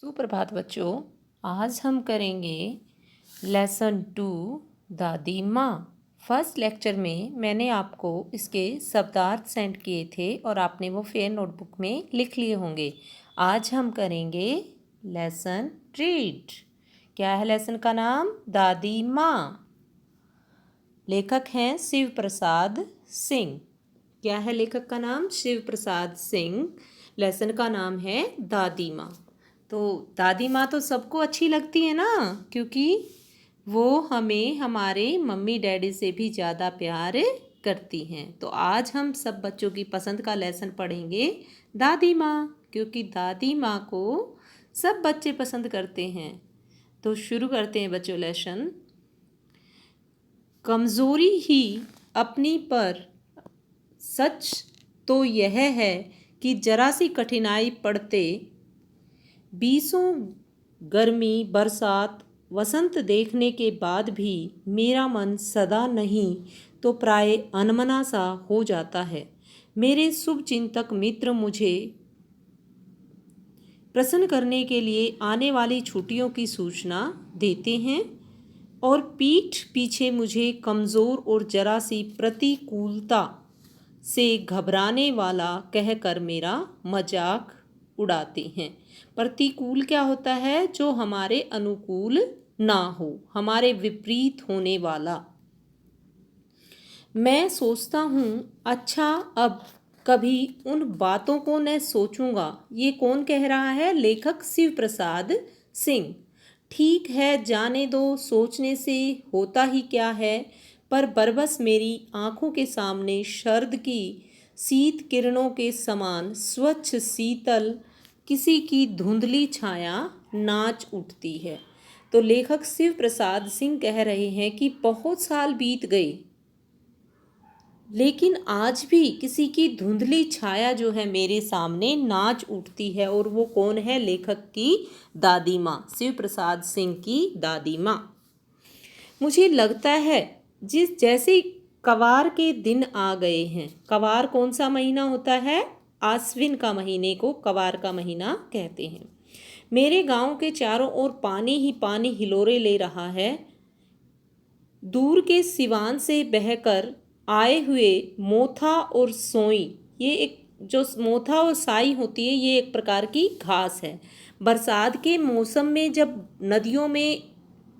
सुप्रभात बच्चों। आज हम करेंगे लेसन 2 दादी माँ। फर्स्ट लेक्चर में मैंने आपको इसके शब्दार्थ सेंड किए थे और आपने वो फेयर नोटबुक में लिख लिए होंगे। आज हम करेंगे लेसन रीड। क्या है लेसन का नाम? दादी माँ। लेखक हैं शिव प्रसाद सिंह। क्या है लेखक का नाम? शिव प्रसाद सिंह। लेसन का नाम है दादी माँ। तो दादी माँ तो सबको अच्छी लगती है ना, क्योंकि वो हमें हमारे मम्मी डैडी से भी ज़्यादा प्यार करती हैं। तो आज हम सब बच्चों की पसंद का लेसन पढ़ेंगे दादी माँ, क्योंकि दादी माँ को सब बच्चे पसंद करते हैं। तो शुरू करते हैं बच्चों लेसन। कमज़ोरी ही अपनी पर सच तो यह है कि जरा सी कठिनाई पड़ते बीसों गर्मी बरसात वसंत देखने के बाद भी मेरा मन सदा नहीं तो प्राय अनमना सा हो जाता है। मेरे शुभचिंतक मित्र मुझे प्रसन्न करने के लिए आने वाली छुट्टियों की सूचना देते हैं और पीठ पीछे मुझे कमज़ोर और जरा सी प्रतिकूलता से घबराने वाला कहकर मेरा मजाक उड़ाते हैं। प्रतिकूल क्या होता है? जो हमारे अनुकूल ना हो, हमारे विपरीत होने वाला। मैं सोचता हूँ अच्छा अब कभी उन बातों को न सोचूंगा। ये कौन कह रहा है? लेखक शिव प्रसाद सिंह। ठीक है, जाने दो, सोचने से होता ही क्या है। पर बरबस मेरी आंखों के सामने शरद की शीत किरणों के समान स्वच्छ शीतल किसी की धुंधली छाया नाच उठती है। तो लेखक शिव प्रसाद सिंह कह रहे हैं कि बहुत साल बीत गए, लेकिन आज भी किसी की धुंधली छाया जो है मेरे सामने नाच उठती है। और वो कौन है? लेखक की दादी माँ, शिव प्रसाद सिंह की दादी माँ। मुझे लगता है जैसे कवार के दिन आ गए हैं। कवार कौन सा महीना होता है? आश्विन का महीने को कवार का महीना कहते हैं। मेरे गांव के चारों ओर पानी ही पानी हिलोरे ले रहा है। दूर के सिवान से बहकर आए हुए मोथा और सोई, ये एक जो मोथा और साई होती है, ये एक प्रकार की घास है। बरसात के मौसम में जब नदियों में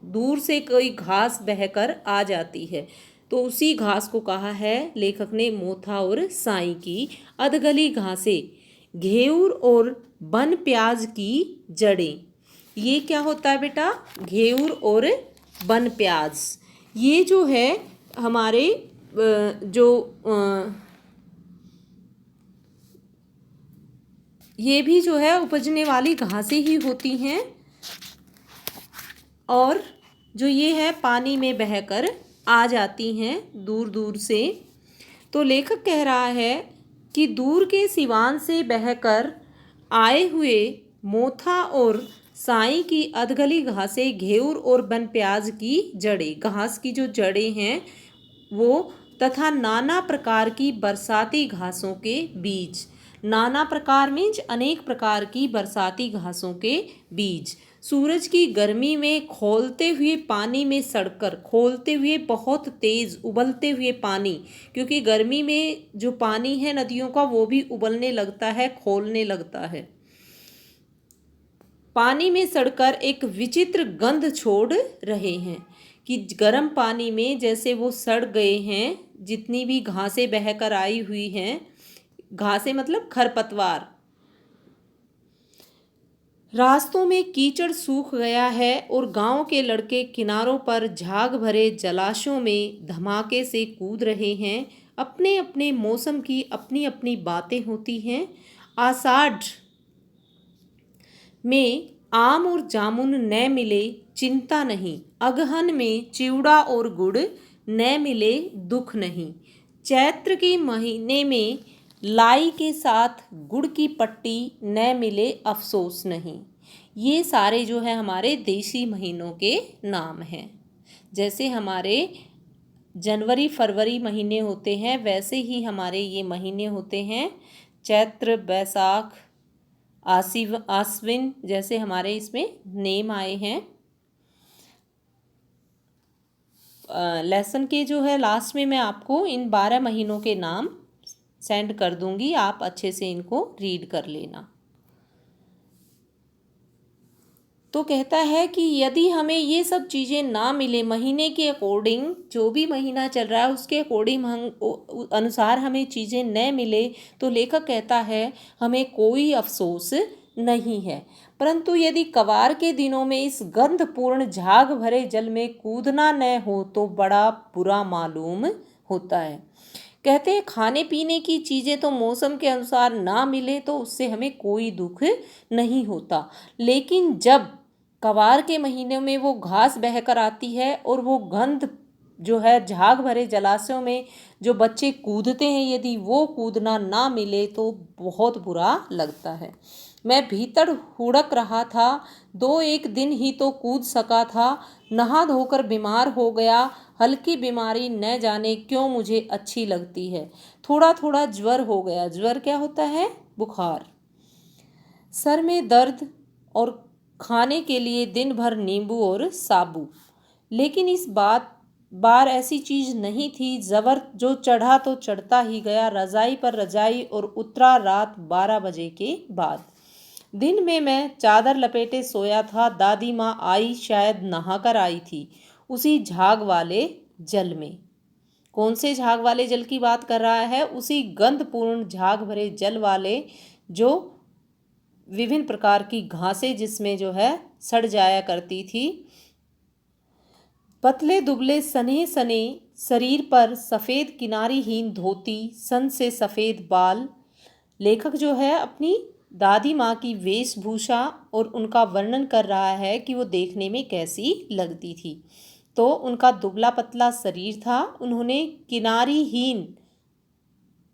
दूर से कोई घास बहकर आ जाती है तो उसी घास को कहा है लेखक ने मोथा और साई की अधगली घासें। घेऊर और बन प्याज की जड़ें, ये क्या होता है बेटा? घेऊर और बन प्याज। ये जो है हमारे ये भी जो है उपजने वाली घासें ही होती हैं और जो ये है पानी में बहकर आ जाती हैं दूर दूर से। तो लेखक कह रहा है कि दूर के सिवान से बहकर आए हुए मोथा और साई की अधगली घासें, घेऊर और बन प्याज की जड़ें, घास की जो जड़ें हैं वो, तथा नाना प्रकार की बरसाती घासों के बीज। नाना प्रकार मीन्स अनेक प्रकार की बरसाती घासों के बीज सूरज की गर्मी में खौलते हुए पानी में सड़कर, खौलते हुए बहुत तेज उबलते हुए पानी, क्योंकि गर्मी में जो पानी है नदियों का वो भी उबलने लगता है, खौलने लगता है। पानी में सड़कर एक विचित्र गंध छोड़ रहे हैं कि गर्म पानी में जैसे वो सड़ गए हैं। जितनी भी घासें बहकर आई हुई हैं, घासें मतलब खरपतवार, रास्तों में कीचड़ सूख गया है और गांव के लड़के किनारों पर झाग भरे जलाशयों में धमाके से कूद रहे हैं। अपने अपने मौसम की अपनी अपनी बातें होती हैं। आषाढ़ में आम और जामुन न मिले चिंता नहीं, अगहन में चिवड़ा और गुड़ न मिले दुख नहीं, चैत्र के महीने में लाई के साथ गुड़ की पट्टी न मिले अफसोस नहीं। ये सारे जो है हमारे देसी महीनों के नाम हैं। जैसे हमारे जनवरी फरवरी महीने होते हैं, वैसे ही हमारे ये महीने होते हैं। चैत्र, बैसाख, आश्विन जैसे हमारे इसमें नेम आए हैं। लेसन के जो है लास्ट में मैं आपको इन 12 महीनों के नाम सेंड कर दूंगी, आप अच्छे से इनको रीड कर लेना। तो कहता है कि यदि हमें ये सब चीज़ें ना मिले, महीने के अकॉर्डिंग, जो भी महीना चल रहा है उसके अकॉर्डिंग हम अनुसार हमें चीज़ें न मिले, तो लेखक कहता है हमें कोई अफसोस नहीं है, परंतु यदि कवार के दिनों में इस गंधपूर्ण झाग भरे जल में कूदना न हो तो बड़ा बुरा मालूम होता है। कहते हैं खाने पीने की चीज़ें तो मौसम के अनुसार ना मिले तो उससे हमें कोई दुख नहीं होता, लेकिन जब कवार के महीने में वो घास बहकर आती है और वो गंध जो है झाग भरे जलाशयों में जो बच्चे कूदते हैं, यदि वो कूदना ना मिले तो बहुत बुरा लगता है। मैं भीतर हुड़क रहा था, 2-1 दिन ही तो कूद सका था, नहा धोकर बीमार हो गया। हल्की बीमारी न जाने क्यों मुझे अच्छी लगती है। थोड़ा थोड़ा ज्वर हो गया। ज्वर क्या होता है? बुखार। सर में दर्द और खाने के लिए दिन भर नींबू और साबू। लेकिन इस बार ऐसी चीज़ नहीं थी। ज़बर जो चढ़ा तो चढ़ता ही गया, रज़ाई पर रज़ाई, और उतरा रात 12 बजे के बाद। दिन में मैं चादर लपेटे सोया था। दादी माँ आई, शायद नहाकर आई थी, उसी झाग वाले जल में। कौन से झाग वाले जल की बात कर रहा है? उसी गंधपूर्ण झाग भरे जल वाले, जो विभिन्न प्रकार की घासें जिसमें जो है सड़ जाया करती थी। पतले दुबले सने सने शरीर पर सफ़ेद किनारीहीन धोती, सन से सफ़ेद बाल। लेखक जो है अपनी दादी माँ की वेशभूषा और उनका वर्णन कर रहा है कि वो देखने में कैसी लगती थी। तो उनका दुबला पतला शरीर था, उन्होंने किनारीहीन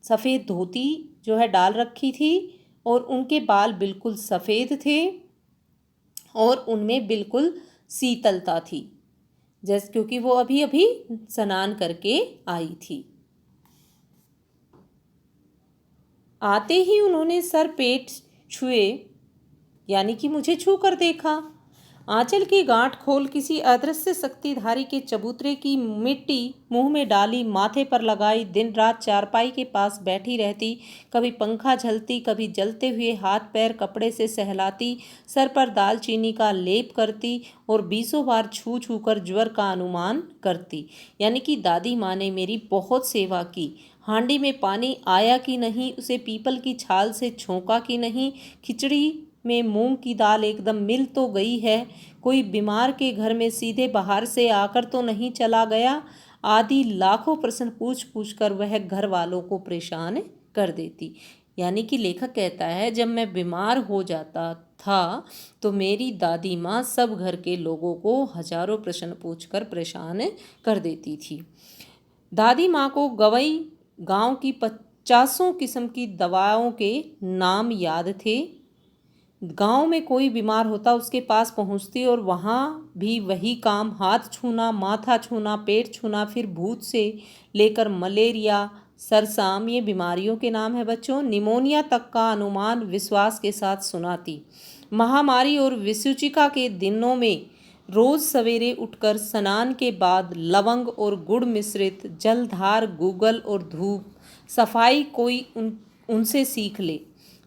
सफ़ेद धोती जो है डाल रखी थी और उनके बाल बिल्कुल सफ़ेद थे और उनमें बिल्कुल शीतलता थी, जैसे क्योंकि वो अभी अभी स्नान करके आई थी। आते ही उन्होंने सर पेट छुए, यानी कि मुझे छू कर देखा। आंचल की गांठ खोल किसी अदृश्य शक्तिधारी के चबूतरे की मिट्टी मुंह में डाली, माथे पर लगाई, दिन रात चारपाई के पास बैठी रहती, कभी पंखा झलती, कभी जलते हुए हाथ पैर कपड़े से सहलाती, सर पर दालचीनी का लेप करती और 20 बार छू छू कर ज्वर का अनुमान करती। यानी कि दादी माँ ने मेरी बहुत सेवा की। हांडी में पानी आया कि नहीं, उसे पीपल की छाल से छोंका कि नहीं, खिचड़ी में मूंग की दाल एकदम मिल तो गई है, कोई बीमार के घर में सीधे बाहर से आकर तो नहीं चला गया, आदि लाखों प्रश्न पूछ पूछ कर वह घर वालों को परेशान कर देती। यानी कि लेखक कहता है जब मैं बीमार हो जाता था तो मेरी दादी माँ सब घर के लोगों को हजारों प्रश्न पूछकर परेशान कर देती थी। दादी माँ को गवई गांव की 50 किस्म की दवाओं के नाम याद थे। गांव में कोई बीमार होता उसके पास पहुंचती और वहाँ भी वही काम, हाथ छूना, माथा छूना, पेट छूना, फिर भूत से लेकर मलेरिया, सरसाम, ये बीमारियों के नाम है बच्चों, निमोनिया तक का अनुमान विश्वास के साथ सुनाती। महामारी और विसूचिका के दिनों में रोज सवेरे उठकर स्नान के बाद लवंग और गुड़ मिश्रित जलधार, गूगल और धूप, सफाई कोई उनसे सीख ले।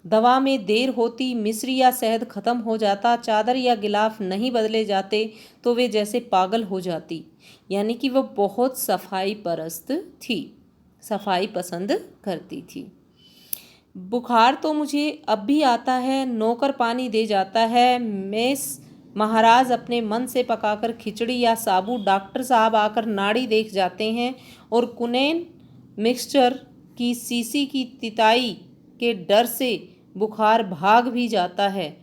दवा में देर होती, मिश्री या शहद खत्म हो जाता, चादर या गिलाफ नहीं बदले जाते तो वे जैसे पागल हो जाती। यानी कि वह बहुत सफाई परस्त थी, सफाई पसंद करती थी। बुखार तो मुझे अब भी आता है, नौकर पानी दे जाता है, मेस महाराज अपने मन से पकाकर खिचड़ी या साबू, डॉक्टर साहब आकर नाड़ी देख जाते हैं और कुनैन मिक्सचर की सीसी की तिताई के डर से बुखार भाग भी जाता है।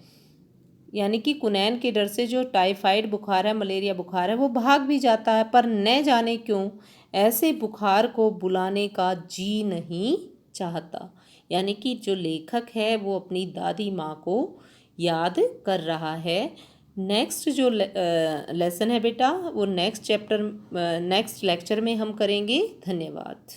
यानी कि कुनैन के डर से जो टाइफाइड बुखार है, मलेरिया बुखार है, वो भाग भी जाता है, पर न जाने क्यों ऐसे बुखार को बुलाने का जी नहीं चाहता। यानी कि जो लेखक है वो अपनी दादी माँ को याद कर रहा है। नेक्स्ट जो लेसन है बेटा वो नेक्स्ट लेक्चर में हम करेंगे। धन्यवाद।